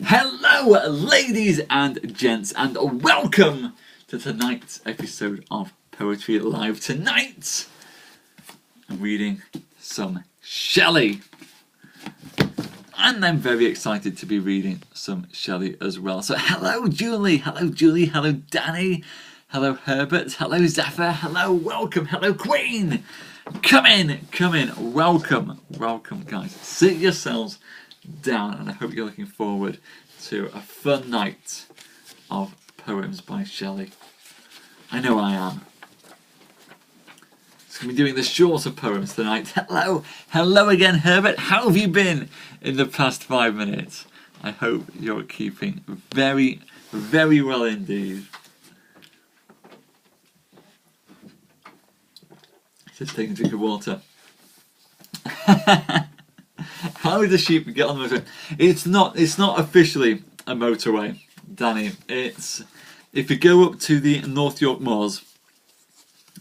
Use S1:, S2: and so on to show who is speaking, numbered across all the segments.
S1: Hello ladies and gents, and welcome to tonight's episode of Poetry Live. Tonight I'm reading some Shelley, and I'm very excited to be reading some Shelley as well. So hello Julie, hello Danny, hello Herbert, hello Zephyr, hello, welcome, hello Queen. Come in, welcome guys. Sit yourselves down, and I hope you're looking forward to a fun night of poems by Shelley. I know I am. It's going to be doing the shorter poems tonight. Hello again Herbert. How have you been in the past 5 minutes? I hope you're keeping very, very well indeed. Just taking a drink of water. How does a sheep get on the motorway? It's not officially a motorway, Danny. It's, if you go up to the North York Moors,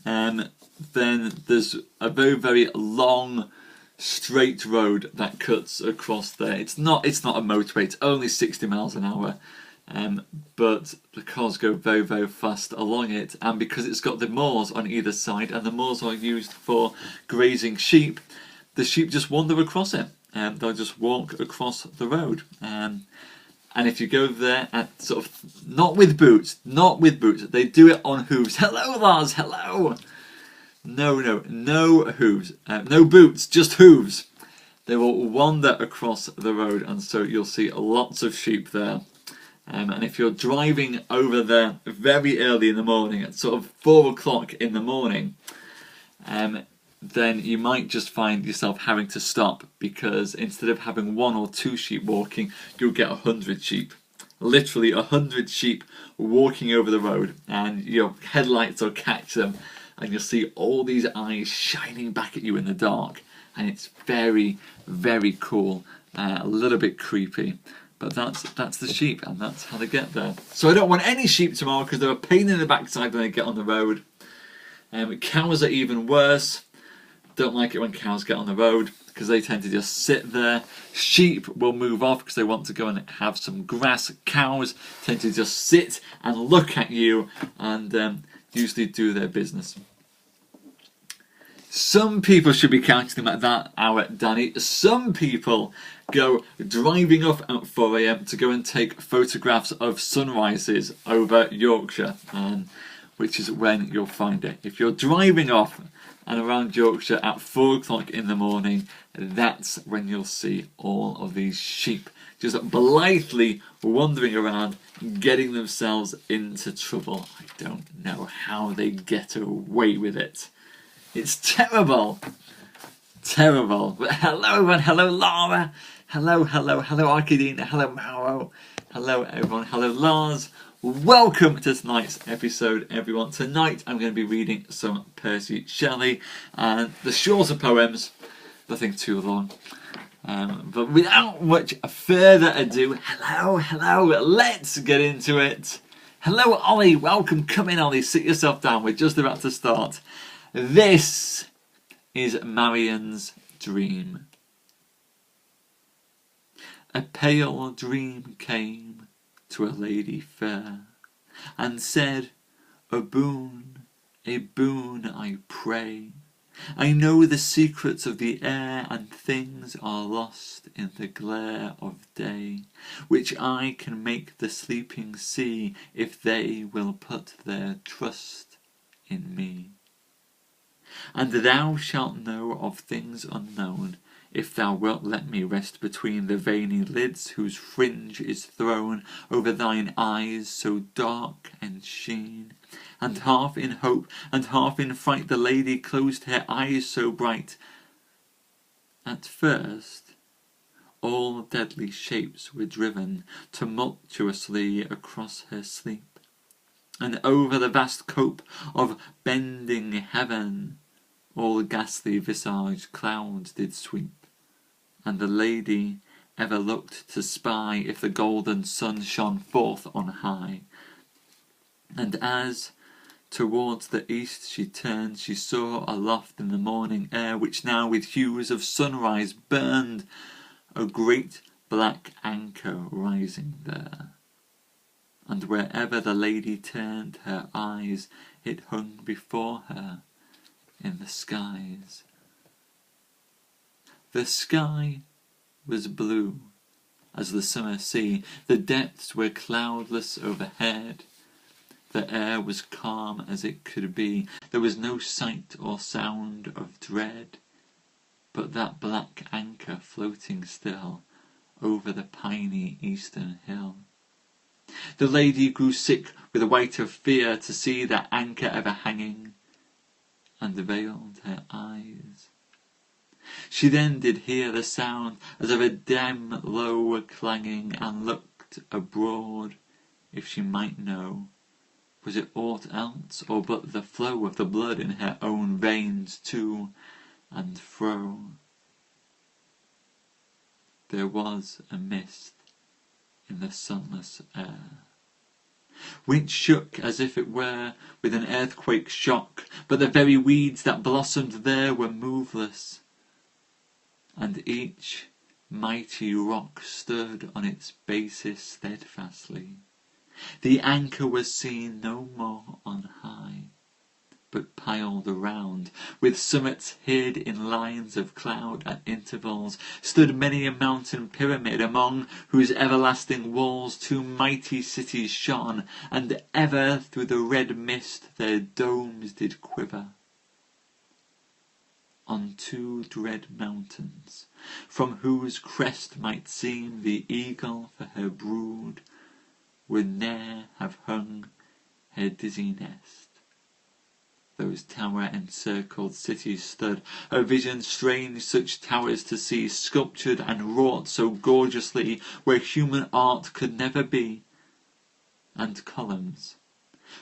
S1: then there's a very, very long straight road that cuts across there. It's not a motorway. It's only 60 miles an hour, but the cars go very, very fast along it. And because it's got the moors on either side, and the moors are used for grazing sheep, the sheep just wander across it. They'll just walk across the road. And if you go there at sort of, not with boots, they do it on hooves. Hello Lars, hello! No hooves, no boots, just hooves. They will wander across the road, and so you'll see lots of sheep there. And if you're driving over there very early in the morning, at sort of 4 o'clock in the morning, then you might just find yourself having to stop, because instead of having 1 or 2 sheep walking, you'll get 100 sheep. Literally 100 sheep walking over the road, and your headlights will catch them, and you'll see all these eyes shining back at you in the dark, and it's very, very cool, a little bit creepy. But that's the sheep, and that's how they get there. So I don't want any sheep tomorrow, because they're a pain in the backside when they get on the road. Cows are even worse. Don't like it when cows get on the road, because they tend to just sit there. Sheep will move off because they want to go and have some grass. Cows tend to just sit and look at you and usually do their business. Some people should be counting them at that hour, Danny. Some people go driving off at 4 AM to go and take photographs of sunrises over Yorkshire, which is when you'll find it. If you're driving off and around Yorkshire at 4 o'clock in the morning, that's when you'll see all of these sheep just blithely wandering around, getting themselves into trouble. I don't know how they get away with it. It's terrible. But hello everyone, hello Lara, hello Arcadina, hello Mauro, hello everyone, hello Lars. Welcome to tonight's episode, everyone. Tonight I'm going to be reading some Percy Shelley, and the shorter poems, nothing too long. But without much further ado, hello, let's get into it. Hello Ollie, welcome, come in Ollie, sit yourself down, we're just about to start. This is Marian's dream. A pale dream came to a lady fair, and said, a boon I pray. I know the secrets of the air, and things are lost in the glare of day, which I can make the sleeping see, if they will put their trust in me. And thou shalt know of things unknown, if thou wilt let me rest between the veiny lids, whose fringe is thrown over thine eyes so dark and sheen. And half in hope and half in fright the lady closed her eyes so bright. At first all deadly shapes were driven tumultuously across her sleep, and over the vast cope of bending heaven all ghastly visaged clouds did sweep. And the lady ever looked to spy if the golden sun shone forth on high. And as towards the east she turned, she saw aloft in the morning air, which now with hues of sunrise burned, a great black anchor rising there, and wherever the lady turned her eyes, it hung before her in the skies. The sky was blue as the summer sea, the depths were cloudless overhead, the air was calm as it could be, there was no sight or sound of dread, but that black anchor floating still over the piney eastern hill. The lady grew sick with a white of fear to see that anchor ever hanging, and veiled her eyes. She then did hear the sound as of a dim low clanging, and looked abroad if she might know, was it aught else or but the flow of the blood in her own veins to and fro. There was a mist in the sunless air, which shook as if it were with an earthquake shock, but the very weeds that blossomed there were moveless, and each mighty rock stood on its basis steadfastly. The anchor was seen no more on high, but piled around, with summits hid in lines of cloud at intervals, stood many a mountain pyramid, among whose everlasting walls two mighty cities shone, and ever through the red mist their domes did quiver. On two dread mountains, from whose crest might seem the eagle for her brood would ne'er have hung her dizzy nest, those tower-encircled cities stood, a vision strange such towers to see, sculptured and wrought so gorgeously where human art could never be, and columns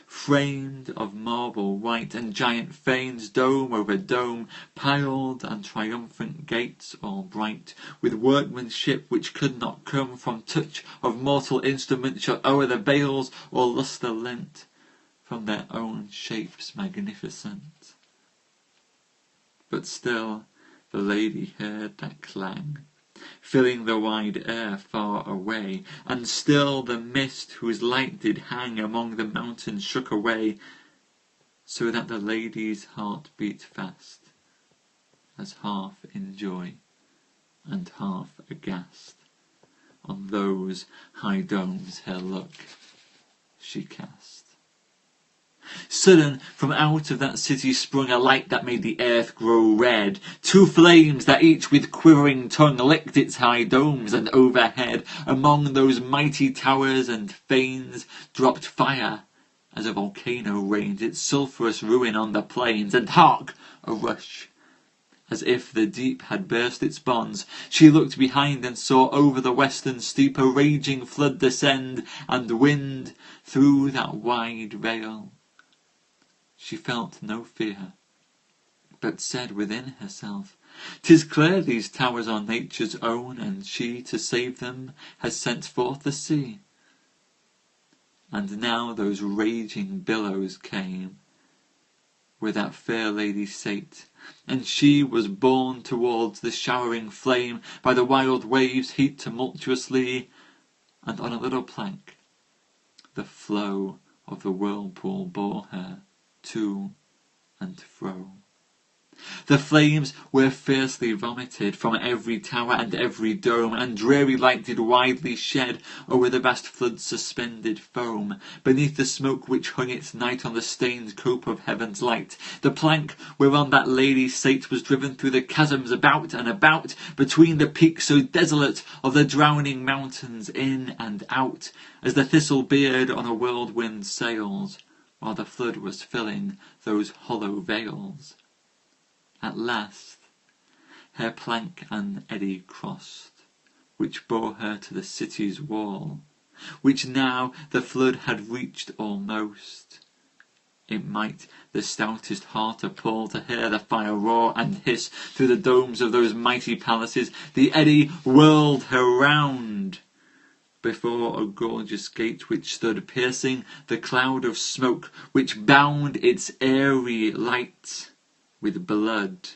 S1: framed of marble white, and giant fanes, dome over dome, piled, and triumphant gates all bright, with workmanship which could not come from touch of mortal instrument, shot o'er the veils, or lustre lent from their own shapes magnificent. But still the lady heard that clang, filling the wide air far away, and still the mist whose light did hang among the mountains shook away, so that the lady's heart beat fast, as half in joy and half aghast on those high domes her look she cast. Sudden from out of that city sprung a light that made the earth grow red, two flames that each with quivering tongue licked its high domes, and overhead among those mighty towers and fanes dropped fire as a volcano rained its sulphurous ruin on the plains. And hark! A rush, as if the deep had burst its bonds. She looked behind and saw over the western steep a raging flood descend, and wind through that wide veil. She felt no fear, but said within herself, "'Tis clear these towers are nature's own, and she, to save them, has sent forth the sea." And now those raging billows came, where that fair lady sate, and she was borne towards the showering flame by the wild waves heat tumultuously, and on a little plank the flow of the whirlpool bore her to and fro. The flames were fiercely vomited from every tower and every dome, and dreary light did widely shed o'er the vast flood's suspended foam, beneath the smoke which hung its night on the stained cope of heaven's light. The plank whereon that lady sate was driven through the chasms about and about, between the peaks so desolate of the drowning mountains, in and out, as the thistle beard on a whirlwind sails, while the flood was filling those hollow vales. At last her plank an eddy crossed, which bore her to the city's wall, which now the flood had reached almost. It might the stoutest heart appall to hear the fire roar and hiss through the domes of those mighty palaces. The eddy whirled her round before a gorgeous gate which stood piercing the cloud of smoke which bound its airy light with blood.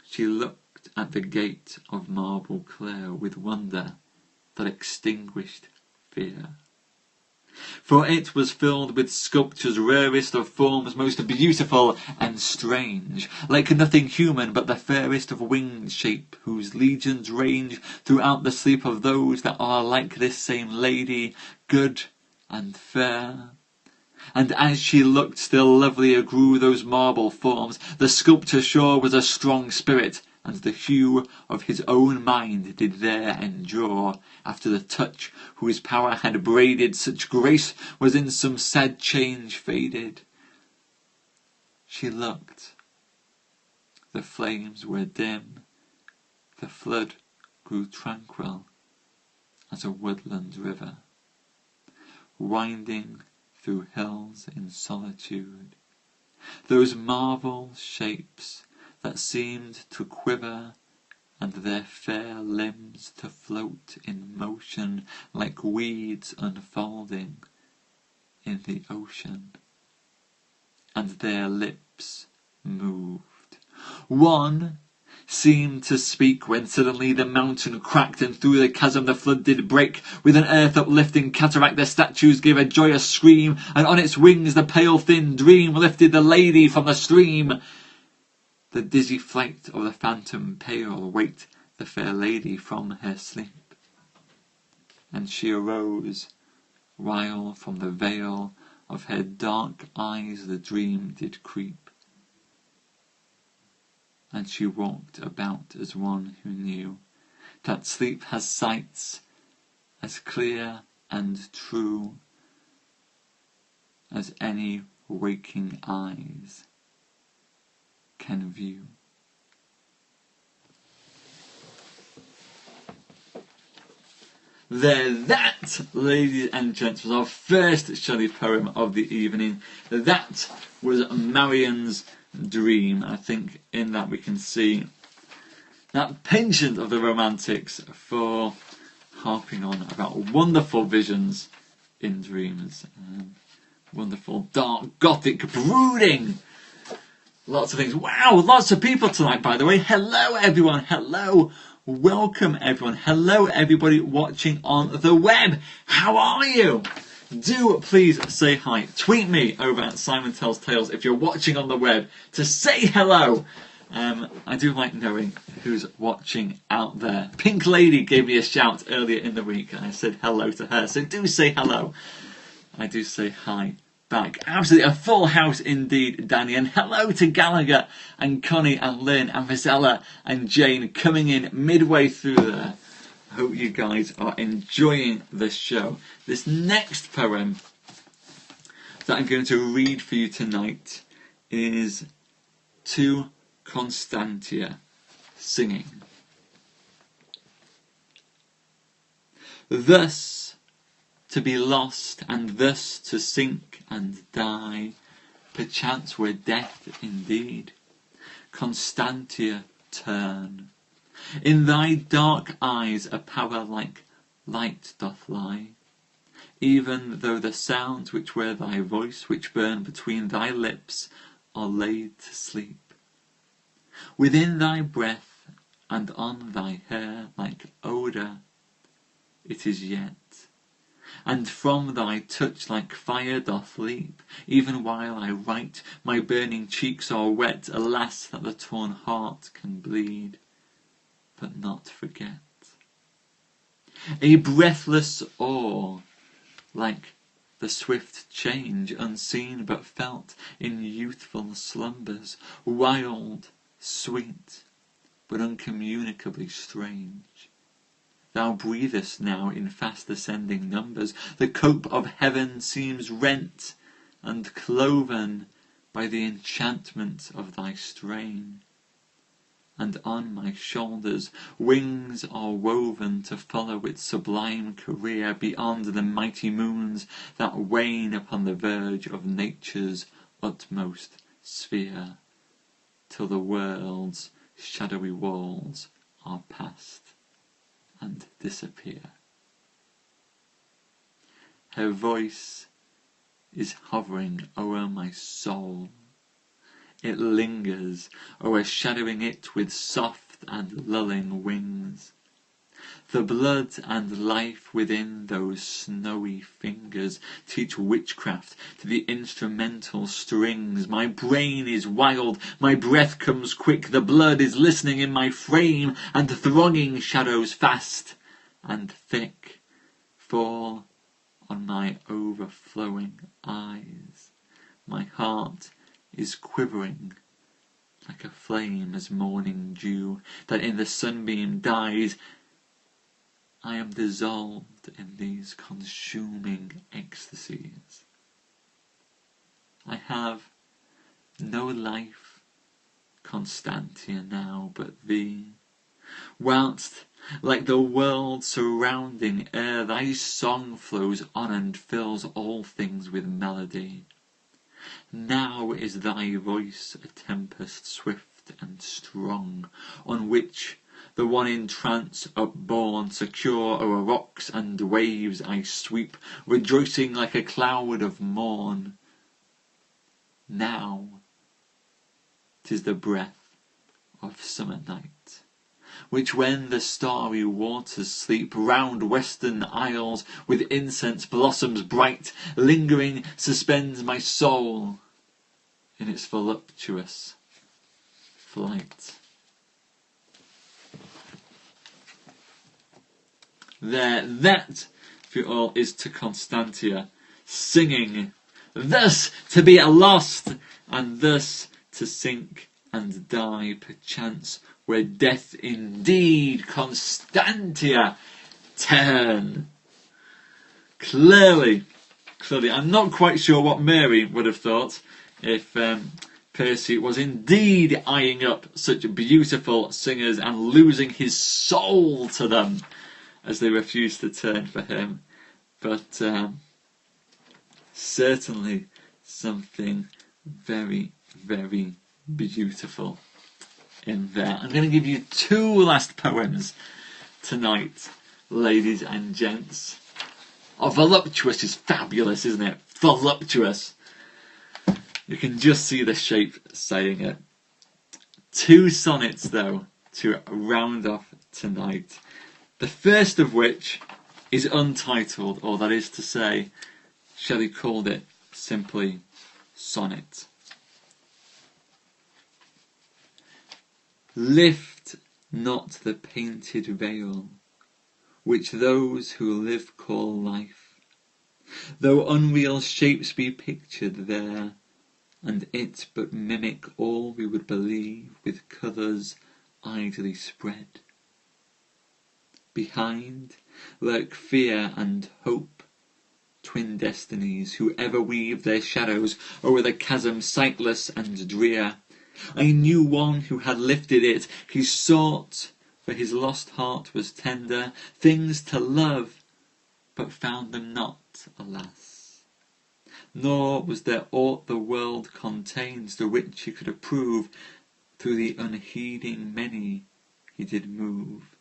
S1: She looked looked at the gate of marble clear with wonder that extinguished fear. For it was filled with sculptures rarest of forms, most beautiful and strange, like nothing human but the fairest of winged shape, whose legions range throughout the sleep of those that are like this same lady, good and fair. And as she looked, still lovelier grew those marble forms. The sculptor sure was a strong spirit, and the hue of his own mind did there endraw, after the touch whose power had braided such grace was in some sad change faded. She looked, the flames were dim, the flood grew tranquil as a woodland river, winding through hills in solitude. Those marble shapes that seemed to quiver, and their fair limbs to float in motion like weeds unfolding in the ocean. And their lips moved. One seemed to speak when suddenly the mountain cracked, and through the chasm the flood did break. With an earth uplifting cataract the statues gave a joyous scream, and on its wings the pale thin dream lifted the lady from the stream. The dizzy flight of the phantom pale waked the fair lady from her sleep, and she arose, while from the veil of her dark eyes the dream did creep, and she walked about as one who knew that sleep has sights as clear and true as any waking eyes can view. That, ladies and gents, was our first Shelley poem of the evening. That was Marian's Dream. I think in that we can see that penchant of the Romantics for harping on about wonderful visions in dreams. Wonderful, dark, gothic, brooding. Lots of things. Wow, lots of people tonight, by the way. Hello, everyone. Hello. Welcome, everyone. Hello, everybody watching on the web. How are you? Do please say hi. Tweet me over at SimonTellsTales if you're watching on the web to say hello. I do like knowing who's watching out there. Pink Lady gave me a shout earlier in the week and I said hello to her. So do say hello. I do say hi back. Absolutely a full house indeed, Danny. And hello to Gallagher and Connie and Lynn and Rosella and Jane coming in midway through there. I hope you guys are enjoying the show. This next poem that I'm going to read for you tonight is To Constantia, singing. Thus to be lost, and thus to sink and die, perchance were death indeed. Constantia, turn. In thy dark eyes a power like light doth lie, even though the sounds which were thy voice, which burn between thy lips, are laid to sleep. Within thy breath and on thy hair like odour it is yet, and from thy touch like fire doth leap. Even while I write, my burning cheeks are wet. Alas, that the torn heart can bleed, but not forget. A breathless awe, like the swift change, unseen but felt in youthful slumbers, wild, sweet, but uncommunicably strange. Thou breathest now in fast ascending numbers. The cope of heaven seems rent and cloven by the enchantment of thy strain. And on my shoulders wings are woven to follow its sublime career beyond the mighty moons that wane upon the verge of nature's utmost sphere, till the world's shadowy walls are past and disappear. Her voice is hovering o'er my soul. It lingers, o'ershadowing it with soft soft and lulling wings. The blood and life within those snowy fingers teach witchcraft to the instrumental strings. My brain is wild, my breath comes quick, the blood is listening in my frame, and thronging shadows fast and thick fall on my overflowing eyes. My heart is quivering like a flame as morning dew that in the sunbeam dies. I am dissolved in these consuming ecstasies. I have no life, Constantia, now but thee, whilst, like the world surrounding air, thy song flows on and fills all things with melody. Now is thy voice a tempest swift and strong, on which the one in trance upborne, secure o'er rocks and waves I sweep, rejoicing like a cloud of morn. Now 'tis the breath of summer night, which when the starry waters sleep round western isles with incense blossoms bright, lingering suspends my soul in its voluptuous flight. There, that, for you all, is to Constantia, singing, thus to be a lost, and thus to sink and die, perchance, where death indeed, Constantia, turn. Clearly, I'm not quite sure what Mary would have thought if Percy was indeed eyeing up such beautiful singers and losing his soul to them as they refused to turn for him. But certainly something very, very beautiful in there. I'm going to give you two last poems tonight, ladies and gents. Oh, voluptuous is fabulous, isn't it? Voluptuous. You can just see the shape saying it. Two sonnets, though, to round off tonight. The first of which is untitled, or that is to say, Shelley called it simply Sonnet. Lift not the painted veil which those who live call life, though unreal shapes be pictured there, and it but mimic all we would believe with colours idly spread. Behind lurk fear and hope, twin destinies who ever weave their shadows o'er the chasm sightless and drear. I knew one who had lifted it. He sought, for his lost heart was tender, things to love, but found them not, alas. Nor was there aught the world contains to which he could approve. Through the unheeding many he did move,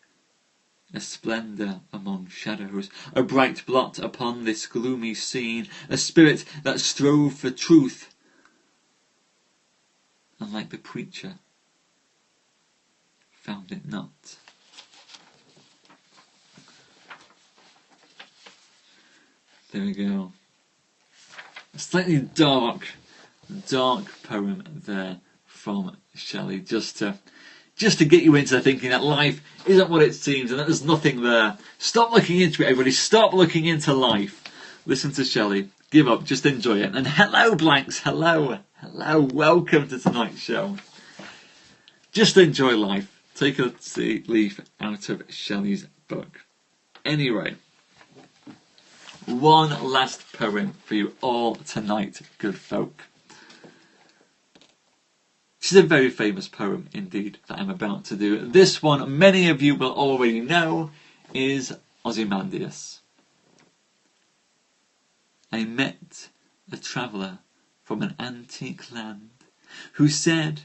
S1: a splendour among shadows, a bright blot upon this gloomy scene, a spirit that strove for truth, and like the preacher, found it not. There we go. A slightly dark poem there from Shelley, just to get you into thinking that life isn't what it seems and that there's nothing there. Stop looking into it, everybody. Stop looking into life. Listen to Shelley. Give up. Just enjoy it. And hello, blanks. Hello. Welcome to tonight's show. Just enjoy life. Take a leaf out of Shelley's book. Anyway, one last poem for you all tonight, good folk. This is a very famous poem indeed that I'm about to do. This one, many of you will already know, is Ozymandias. I met a traveller from an antique land who said,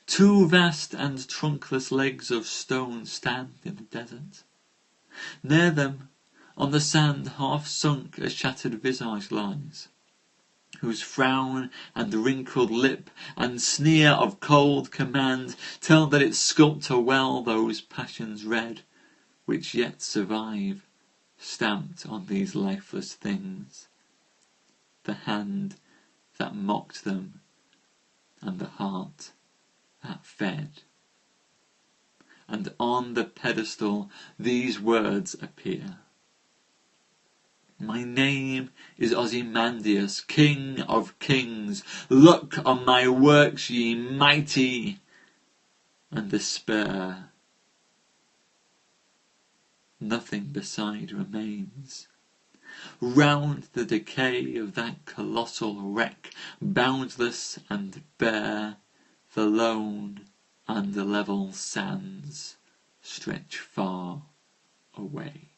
S1: "Two vast and trunkless legs of stone stand in the desert. Near them, on the sand half sunk, a shattered visage lies. whose frown and wrinkled lip and sneer of cold command tell that its sculptor well those passions read, which yet survive, stamped on these lifeless things, the hand that mocked them and the heart that fed. And on the pedestal these words appear: my name is Ozymandias, King of Kings. Look on my works, ye mighty, and despair. Nothing beside remains. Round the decay of that colossal wreck, boundless and bare, the lone and the level sands stretch far away.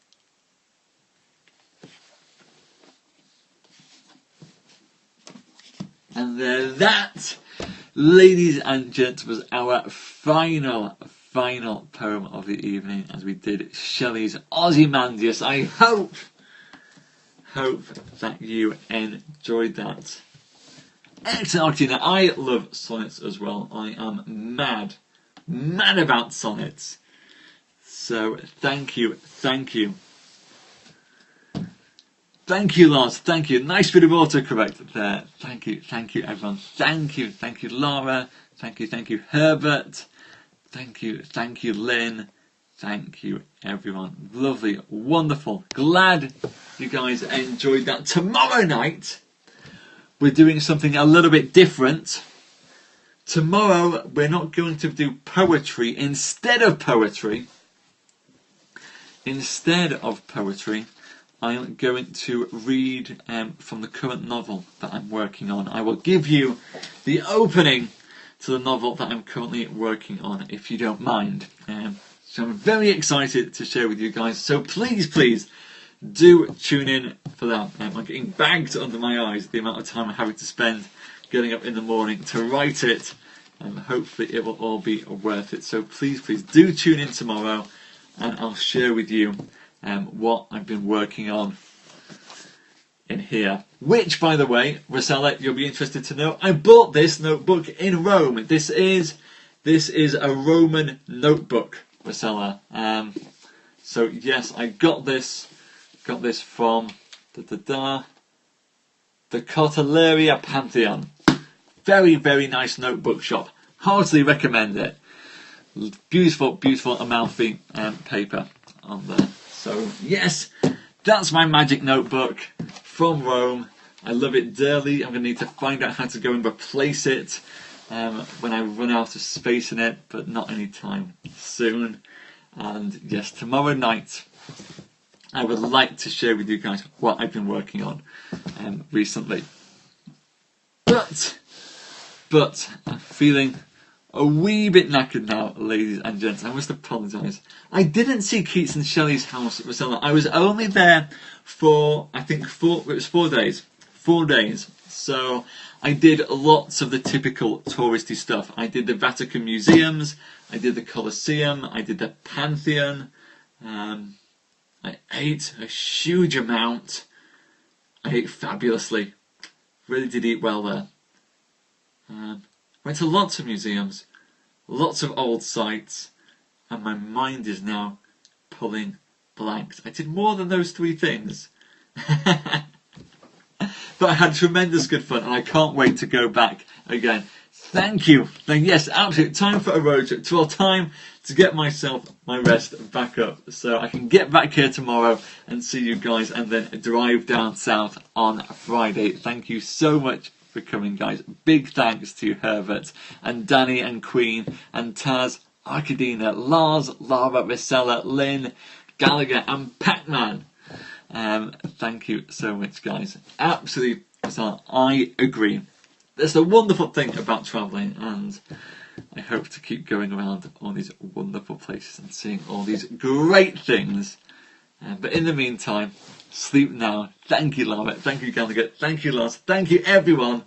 S1: And that, ladies and gents, was our final poem of the evening, as we did Shelley's Ozymandias. I hope that you enjoyed that. Excellent. Now, I love sonnets as well. I am mad about sonnets. So thank you. Thank you, Lars. Thank you. Nice bit of autocorrect there. Thank you, everyone. Thank you, Laura. Thank you, Herbert. Thank you, Lynn. Thank you, everyone. Lovely, wonderful. Glad you guys enjoyed that. Tomorrow night, we're doing something a little bit different. Tomorrow, we're not going to do poetry. Instead of poetry, I'm going to read from the current novel that I'm working on. I will give you the opening to the novel that I'm currently working on, if you don't mind. So I'm very excited to share with you guys. So please do tune in for that. I'm getting bagged under my eyes the amount of time I'm having to spend getting up in the morning to write it, and hopefully it will all be worth it. So please do tune in tomorrow, and I'll share with you what I've been working on in here. Which, by the way, Rosella, you'll be interested to know, I bought this notebook in Rome. This is a Roman notebook, Rosella. So yes, I got this from the Cartelleria Pantheon. Very nice notebook shop. Heartily recommend it. Beautiful Amalfi paper on there. So yes, that's my magic notebook from Rome. I love it dearly. I'm going to need to find out how to go and replace it when I run out of space in it, but not anytime soon. And yes, tomorrow night I would like to share with you guys what I've been working on recently. But I'm feeling a wee bit knackered now, ladies and gents. I must apologise. I didn't see Keats and Shelley's house at Rosella. I was only there for, I think, 4 days. 4 days. So I did lots of the typical touristy stuff. I did the Vatican museums. I did the Colosseum. I did the Pantheon. I ate a huge amount. I ate fabulously. Really did eat well there. Went to lots of museums, lots of old sites, and my mind is now pulling blanks. I did more than those 3 things. But I had tremendous good fun, and I can't wait to go back again. Thank you. Yes, absolutely. Time for a road trip. Well, time to get myself my rest back up, so I can get back here tomorrow and see you guys, and then drive down south on Friday. Thank you so much for coming, guys. Big thanks to Herbert and Danny and Queen and Taz, Arkadina, Lars, Lara, Rosella, Lynn, Gallagher and Pac-Man. Thank you so much, guys. Absolutely, I agree. That's the wonderful thing about travelling, and I hope to keep going around all these wonderful places and seeing all these great things. But in the meantime, sleep now. Thank you, Lara. Thank you, Gallagher. Thank you, Lars. Thank you, everyone.